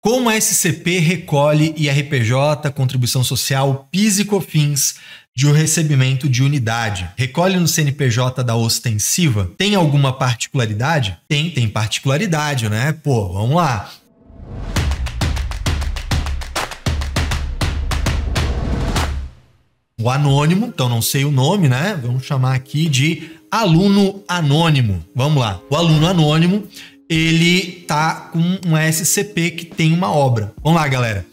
Como a SCP recolhe IRPJ, contribuição social, PIS e COFINS de recebimento de unidade? Recolhe no CNPJ da ostensiva? Tem alguma particularidade? Tem particularidade, né? Pô, vamos lá. O anônimo, então não sei o nome, né? Vamos chamar aqui de aluno anônimo. Vamos lá. O aluno anônimo, ele tá com um SCP que tem uma obra. Vamos lá, galera.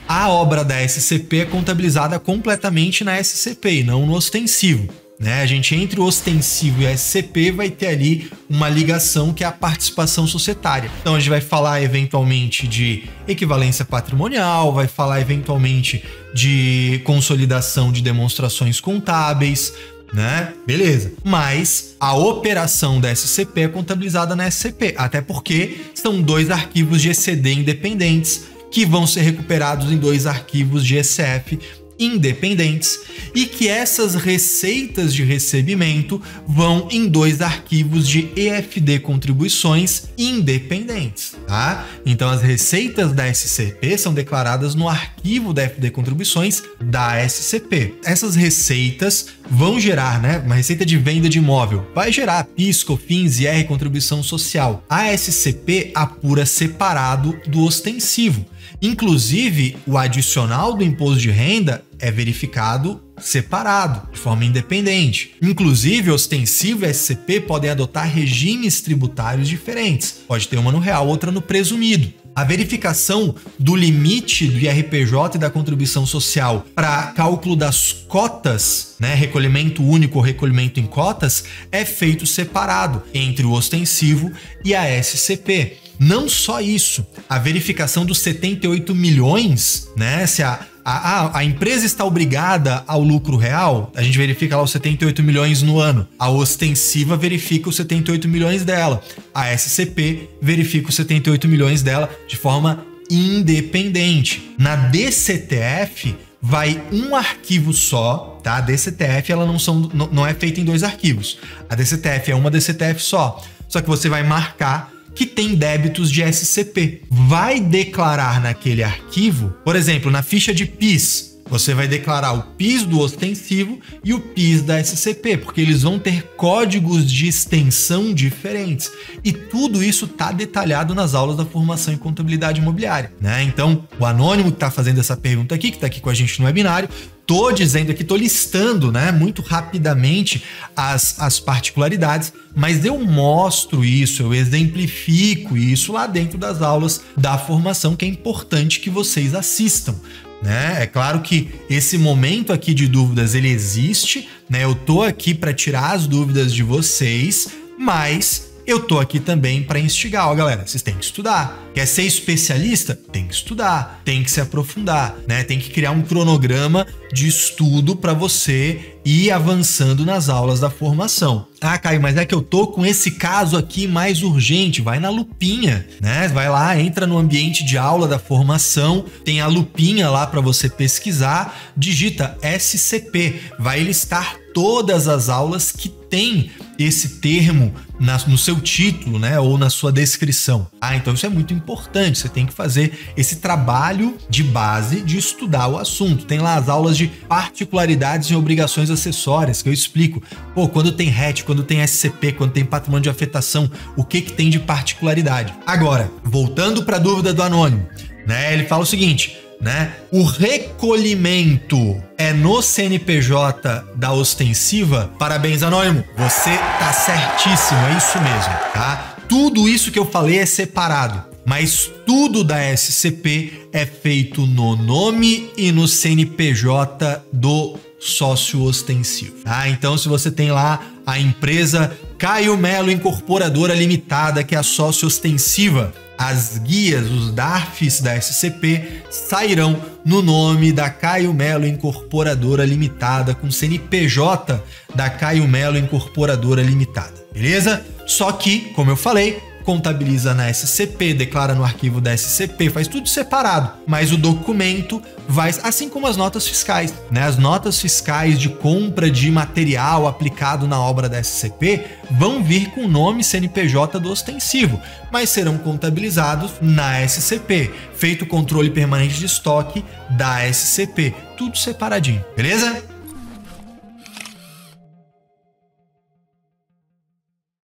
A obra da SCP é contabilizada completamente na SCP e não no ostensivo, né? A gente, entre o ostensivo e a SCP, vai ter ali uma ligação que é a participação societária. Então a gente vai falar eventualmente de equivalência patrimonial, vai falar eventualmente de consolidação de demonstrações contábeis, né? Beleza. Mas a operação da SCP é contabilizada na SCP, até porque são dois arquivos de ECD independentes que vão ser recuperados em dois arquivos de ECF independentes e que essas receitas de recebimento vão em dois arquivos de EFD contribuições independentes, tá? Então as receitas da SCP são declaradas no arquivo da EFD contribuições da SCP. Essas receitas vão gerar, né, uma receita de venda de imóvel, vai gerar PIS, COFINS, IR, contribuição social. A SCP apura separado do ostensivo. Inclusive, o adicional do imposto de renda é verificado separado, de forma independente. Inclusive, ostensivo e SCP podem adotar regimes tributários diferentes. Pode ter uma no real, outra no presumido. A verificação do limite do IRPJ e da contribuição social para cálculo das cotas, né, recolhimento único ou recolhimento em cotas, é feito separado entre o ostensivo e a SCP. Não só isso, a verificação dos 78 milhões, né, se a empresa está obrigada ao lucro real, a gente verifica lá os 78 milhões no ano. A ostensiva verifica os 78 milhões dela. A SCP verifica os 78 milhões dela de forma independente. Na DCTF vai um arquivo só, tá? A DCTF ela não é feita em dois arquivos. A DCTF é uma DCTF só. Só que você vai marcar que tem débitos de SCP. Vai declarar naquele arquivo, por exemplo, na ficha de PIS, você vai declarar o PIS do ostensivo e o PIS da SCP, porque eles vão ter códigos de extensão diferentes. E tudo isso está detalhado nas aulas da formação em contabilidade imobiliária, né? Então, o anônimo que está fazendo essa pergunta aqui, que está aqui com a gente no webinário, tô dizendo aqui, tô listando, né, muito rapidamente as particularidades, mas eu mostro isso, eu exemplifico isso lá dentro das aulas da formação, que é importante que vocês assistam, né? É claro que esse momento aqui de dúvidas, ele existe, né? Eu tô aqui para tirar as dúvidas de vocês, mas eu tô aqui também para instigar. Ó, galera, vocês têm que estudar. Quer ser especialista? Tem que estudar, tem que se aprofundar, né? Tem que criar um cronograma de estudo para você ir avançando nas aulas da formação. Ah, Caio, mas é que eu tô com esse caso aqui mais urgente. Vai na lupinha, né? Vai lá, entra no ambiente de aula da formação, tem a lupinha lá para você pesquisar, digita SCP, vai listar todas as aulas que tem esse termo no seu título, né, ou na sua descrição. Ah, então isso é muito importante, você tem que fazer esse trabalho de base de estudar o assunto. Tem lá as aulas de particularidades e obrigações acessórias, que eu explico. Pô, quando tem RET, quando tem SCP, quando tem patrimônio de afetação, o que tem de particularidade. Agora, voltando para a dúvida do anônimo, né, ele fala o seguinte, né? O recolhimento é no CNPJ da ostensiva? Parabéns, anônimo. Você tá certíssimo, é isso mesmo, tá? Tudo isso que eu falei é separado, mas tudo da SCP é feito no nome e no CNPJ do sócio ostensivo, tá? Então, se você tem lá a empresa Caio Melo Incorporadora Limitada, que é a sócio ostensiva, as guias, os DARFs da SCP sairão no nome da Caio Melo Incorporadora Limitada, com CNPJ da Caio Melo Incorporadora Limitada, beleza? Só que, como eu falei, contabiliza na SCP, declara no arquivo da SCP, faz tudo separado, mas o documento vai, assim como as notas fiscais, né? As notas fiscais de compra de material aplicado na obra da SCP vão vir com o nome CNPJ do ostensivo, mas serão contabilizados na SCP, feito o controle permanente de estoque da SCP, tudo separadinho, beleza?